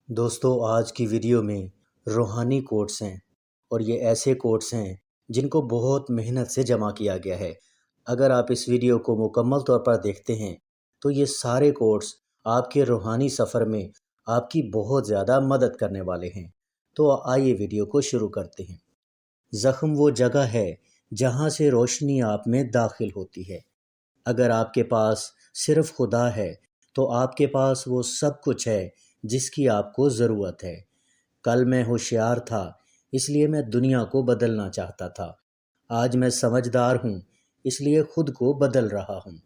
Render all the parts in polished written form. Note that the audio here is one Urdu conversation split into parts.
دوستو آج کی ویڈیو میں روحانی کوٹس ہیں اور یہ ایسے کوٹس ہیں جن کو بہت محنت سے جمع کیا گیا ہے۔ اگر آپ اس ویڈیو کو مکمل طور پر دیکھتے ہیں تو یہ سارے کوٹس آپ کے روحانی سفر میں آپ کی بہت زیادہ مدد کرنے والے ہیں۔ تو آئیے ویڈیو کو شروع کرتے ہیں۔ زخم وہ جگہ ہے جہاں سے روشنی آپ میں داخل ہوتی ہے۔ اگر آپ کے پاس صرف خدا ہے تو آپ کے پاس وہ سب کچھ ہے جس کی آپ کو ضرورت ہے۔ کل میں ہوشیار تھا اس لیے میں دنیا کو بدلنا چاہتا تھا۔ آج میں سمجھدار ہوں اس لیے خود کو بدل رہا ہوں۔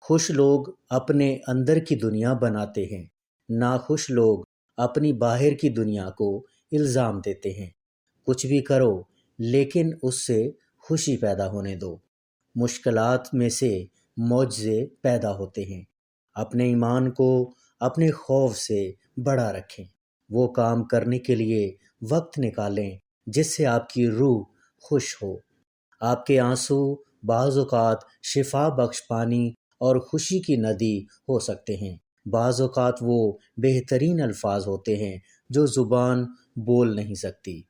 خوش لوگ اپنے اندر کی دنیا بناتے ہیں، ناخوش لوگ اپنی باہر کی دنیا کو الزام دیتے ہیں۔ کچھ بھی کرو لیکن اس سے خوشی پیدا ہونے دو۔ مشکلات میں سے معجزے پیدا ہوتے ہیں۔ اپنے ایمان کو اپنے خوف سے بڑا رکھیں۔ وہ کام کرنے کے لیے وقت نکالیں جس سے آپ کی روح خوش ہو۔ آپ کے آنسو بعض اوقات شفا بخش پانی اور خوشی کی ندی ہو سکتے ہیں۔ بعض اوقات وہ بہترین الفاظ ہوتے ہیں جو زبان بول نہیں سکتی۔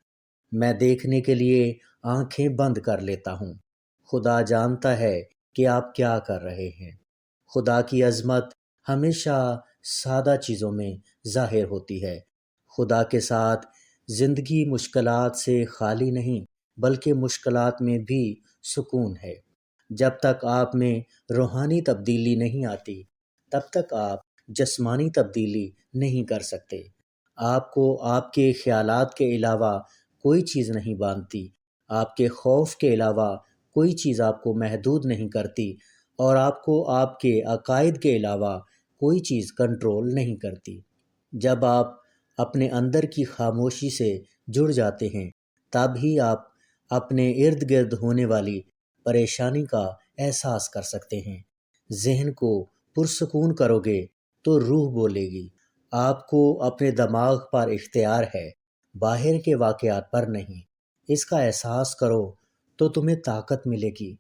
میں دیکھنے کے لیے آنکھیں بند کر لیتا ہوں۔ خدا جانتا ہے کہ آپ کیا کر رہے ہیں۔ خدا کی عظمت ہمیشہ سادہ چیزوں میں ظاہر ہوتی ہے۔ خدا کے ساتھ زندگی مشکلات سے خالی نہیں بلکہ مشکلات میں بھی سکون ہے۔ جب تک آپ میں روحانی تبدیلی نہیں آتی تب تک آپ جسمانی تبدیلی نہیں کر سکتے۔ آپ کو آپ کے خیالات کے علاوہ کوئی چیز نہیں باندھتی۔ آپ کے خوف کے علاوہ کوئی چیز آپ کو محدود نہیں کرتی اور آپ کو آپ کے عقائد کے علاوہ کوئی چیز کنٹرول نہیں کرتی۔ جب آپ اپنے اندر کی خاموشی سے جڑ جاتے ہیں تب ہی آپ اپنے ارد گرد ہونے والی پریشانی کا احساس کر سکتے ہیں۔ ذہن کو پرسکون کرو گے تو روح بولے گی۔ آپ کو اپنے دماغ پر اختیار ہے، باہر کے واقعات پر نہیں۔ اس کا احساس کرو تو تمہیں طاقت ملے گی۔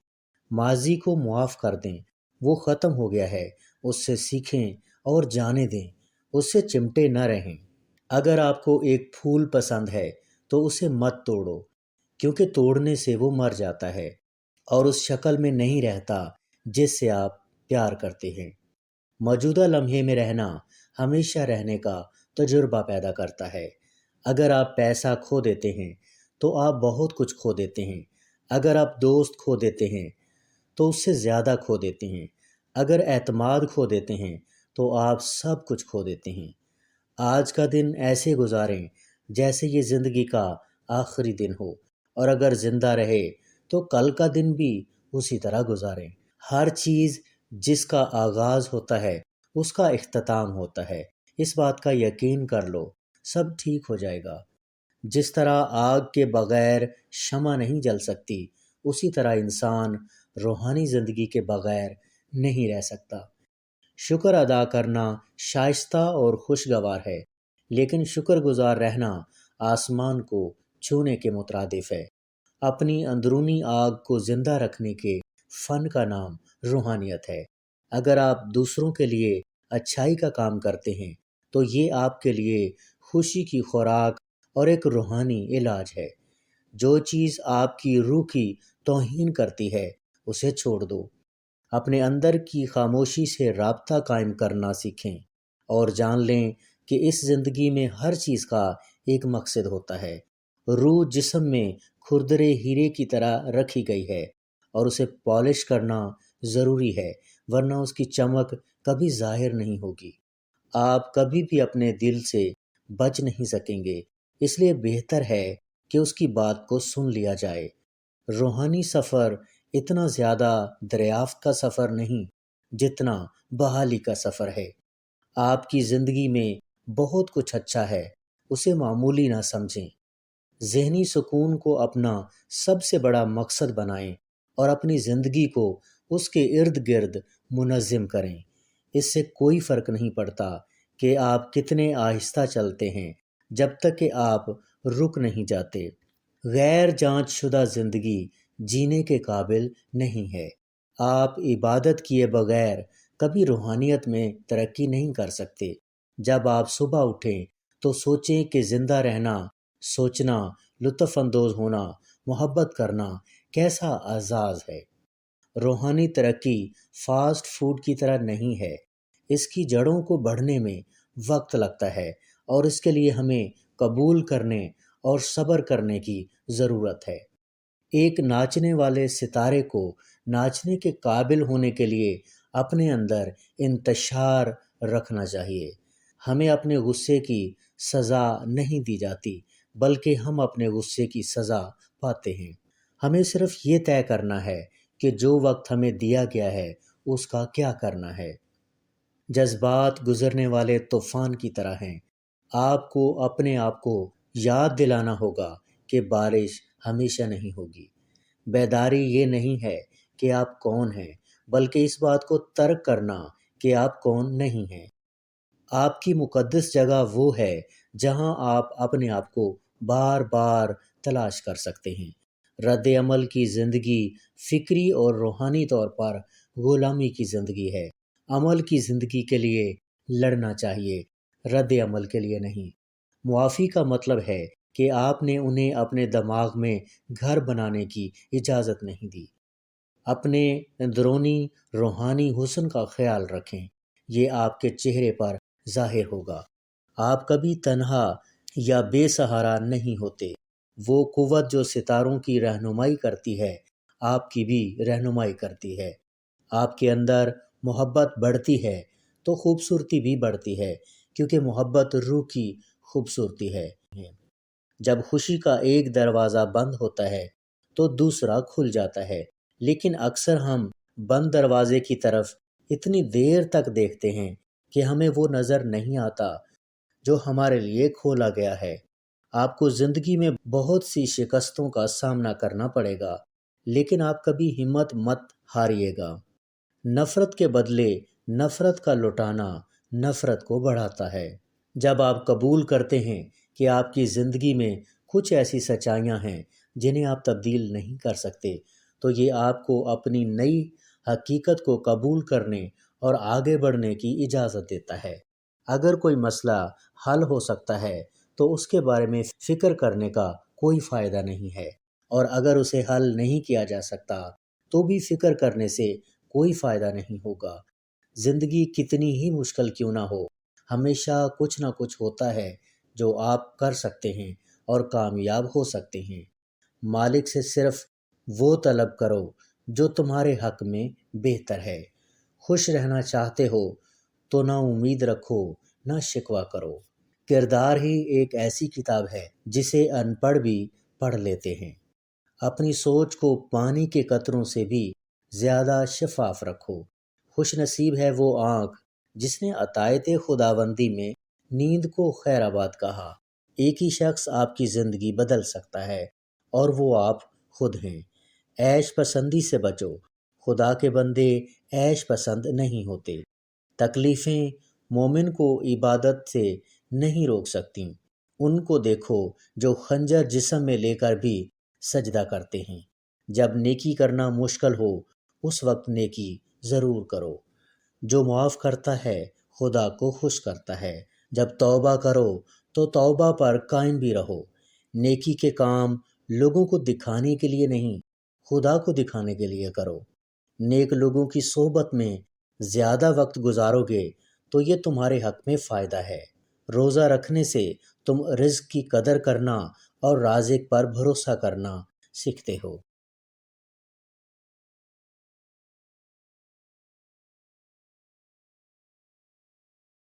ماضی کو معاف کر دیں، وہ ختم ہو گیا ہے۔ اس سے سیکھیں اور جانے دیں، اس سے چمٹے نہ رہیں۔ اگر آپ کو ایک پھول پسند ہے تو اسے مت توڑو، کیونکہ توڑنے سے وہ مر جاتا ہے اور اس شکل میں نہیں رہتا جس سے آپ پیار کرتے ہیں۔ موجودہ لمحے میں رہنا ہمیشہ رہنے کا تجربہ پیدا کرتا ہے۔ اگر آپ پیسہ کھو دیتے ہیں تو آپ بہت کچھ کھو دیتے ہیں۔ اگر آپ دوست کھو دیتے ہیں تو اس سے زیادہ کھو دیتے ہیں۔ اگر اعتماد کھو دیتے ہیں تو آپ سب کچھ کھو دیتے ہیں۔ آج کا دن ایسے گزاریں جیسے یہ زندگی کا آخری دن ہو، اور اگر زندہ رہے تو کل کا دن بھی اسی طرح گزاریں۔ ہر چیز جس کا آغاز ہوتا ہے اس کا اختتام ہوتا ہے۔ اس بات کا یقین کر لو، سب ٹھیک ہو جائے گا۔ جس طرح آگ کے بغیر شمع نہیں جل سکتی، اسی طرح انسان روحانی زندگی کے بغیر نہیں رہ سکتا۔ شکر ادا کرنا شائستہ اور خوشگوار ہے، لیکن شکر گزار رہنا آسمان کو چھونے کے مترادف ہے۔ اپنی اندرونی آگ کو زندہ رکھنے کے فن کا نام روحانیت ہے۔ اگر آپ دوسروں کے لیے اچھائی کا کام کرتے ہیں تو یہ آپ کے لیے خوشی کی خوراک اور ایک روحانی علاج ہے۔ جو چیز آپ کی روح کی توہین کرتی ہے اسے چھوڑ دو۔ اپنے اندر کی خاموشی سے رابطہ قائم کرنا سیکھیں اور جان لیں کہ اس زندگی میں ہر چیز کا ایک مقصد ہوتا ہے۔ روح جسم میں کھردرے ہیرے کی طرح رکھی گئی ہے اور اسے پالش کرنا ضروری ہے، ورنہ اس کی چمک کبھی ظاہر نہیں ہوگی۔ آپ کبھی بھی اپنے دل سے بچ نہیں سکیں گے، اس لیے بہتر ہے کہ اس کی بات کو سن لیا جائے۔ روحانی سفر اتنا زیادہ دریافت کا سفر نہیں جتنا بحالی کا سفر ہے۔ آپ کی زندگی میں بہت کچھ اچھا ہے، اسے معمولی نہ سمجھیں۔ ذہنی سکون کو اپنا سب سے بڑا مقصد بنائیں اور اپنی زندگی کو اس کے ارد گرد منظم کریں۔ اس سے کوئی فرق نہیں پڑتا کہ آپ کتنے آہستہ چلتے ہیں جب تک کہ آپ رک نہیں جاتے۔ غیر جانچ شدہ زندگی جینے کے قابل نہیں ہے۔ آپ عبادت کیے بغیر کبھی روحانیت میں ترقی نہیں کر سکتے۔ جب آپ صبح اٹھیں تو سوچیں کہ زندہ رہنا، سوچنا، لطف اندوز ہونا، محبت کرنا کیسا اعزاز ہے۔ روحانی ترقی فاسٹ فوڈ کی طرح نہیں ہے، اس کی جڑوں کو بڑھنے میں وقت لگتا ہے اور اس کے لیے ہمیں قبول کرنے اور صبر کرنے کی ضرورت ہے۔ ایک ناچنے والے ستارے کو ناچنے کے قابل ہونے کے لیے اپنے اندر انتشار رکھنا چاہیے۔ ہمیں اپنے غصے کی سزا نہیں دی جاتی، بلکہ ہم اپنے غصے کی سزا پاتے ہیں۔ ہمیں صرف یہ طے کرنا ہے کہ جو وقت ہمیں دیا گیا ہے اس کا کیا کرنا ہے۔ جذبات گزرنے والے طوفان کی طرح ہیں۔ آپ کو اپنے آپ کو یاد دلانا ہوگا کہ بارش ہمیشہ نہیں ہوگی۔ بیداری یہ نہیں ہے کہ آپ کون ہیں، بلکہ اس بات کو ترک کرنا کہ آپ کون نہیں ہیں۔ آپ کی مقدس جگہ وہ ہے جہاں آپ اپنے آپ کو بار بار تلاش کر سکتے ہیں۔ رد عمل کی زندگی فکری اور روحانی طور پر غلامی کی زندگی ہے۔ عمل کی زندگی کے لیے لڑنا چاہیے، رد عمل کے لیے نہیں۔ معافی کا مطلب ہے کہ آپ نے انہیں اپنے دماغ میں گھر بنانے کی اجازت نہیں دی۔ اپنے اندرونی روحانی حسن کا خیال رکھیں، یہ آپ کے چہرے پر ظاہر ہوگا۔ آپ کبھی تنہا یا بے سہارا نہیں ہوتے۔ وہ قوت جو ستاروں کی رہنمائی کرتی ہے، آپ کی بھی رہنمائی کرتی ہے۔ آپ کے اندر محبت بڑھتی ہے تو خوبصورتی بھی بڑھتی ہے، کیونکہ محبت روح کی خوبصورتی ہے۔ جب خوشی کا ایک دروازہ بند ہوتا ہے تو دوسرا کھل جاتا ہے، لیکن اکثر ہم بند دروازے کی طرف اتنی دیر تک دیکھتے ہیں کہ ہمیں وہ نظر نہیں آتا جو ہمارے لیے کھولا گیا ہے۔ آپ کو زندگی میں بہت سی شکستوں کا سامنا کرنا پڑے گا، لیکن آپ کبھی ہمت مت ہاریے گا۔ نفرت کے بدلے نفرت کا لٹانا نفرت کو بڑھاتا ہے۔ جب آپ قبول کرتے ہیں کہ آپ کی زندگی میں کچھ ایسی سچائیاں ہیں جنہیں آپ تبدیل نہیں کر سکتے، تو یہ آپ کو اپنی نئی حقیقت کو قبول کرنے اور آگے بڑھنے کی اجازت دیتا ہے۔ اگر کوئی مسئلہ حل ہو سکتا ہے تو اس کے بارے میں فکر کرنے کا کوئی فائدہ نہیں ہے، اور اگر اسے حل نہیں کیا جا سکتا تو بھی فکر کرنے سے کوئی فائدہ نہیں ہوگا۔ زندگی کتنی ہی مشکل کیوں نہ ہو، ہمیشہ کچھ نہ کچھ ہوتا ہے جو آپ کر سکتے ہیں اور کامیاب ہو سکتے ہیں۔ مالک سے صرف وہ طلب کرو جو تمہارے حق میں بہتر ہے۔ خوش رہنا چاہتے ہو تو نہ امید رکھو، نہ شکوہ کرو۔ کردار ہی ایک ایسی کتاب ہے جسے ان پڑھ بھی پڑھ لیتے ہیں۔ اپنی سوچ کو پانی کے قطروں سے بھی زیادہ شفاف رکھو۔ خوش نصیب ہے وہ آنکھ جس نے عطایت خداوندی میں نیند کو خیر آباد کہا۔ ایک ہی شخص آپ کی زندگی بدل سکتا ہے اور وہ آپ خود ہیں۔ عیش پسندی سے بچو، خدا کے بندے عیش پسند نہیں ہوتے۔ تکلیفیں مومن کو عبادت سے نہیں روک سکتیں۔ ان کو دیکھو جو خنجر جسم میں لے کر بھی سجدہ کرتے ہیں۔ جب نیکی کرنا مشکل ہو اس وقت نیکی ضرور کرو۔ جو معاف کرتا ہے خدا کو خوش کرتا ہے۔ جب توبہ کرو تو توبہ پر قائم بھی رہو۔ نیکی کے کام لوگوں کو دکھانے کے لیے نہیں، خدا کو دکھانے کے لیے کرو۔ نیک لوگوں کی صحبت میں زیادہ وقت گزارو گے تو یہ تمہارے حق میں فائدہ ہے۔ روزہ رکھنے سے تم رزق کی قدر کرنا اور رازق پر بھروسہ کرنا سیکھتے ہو۔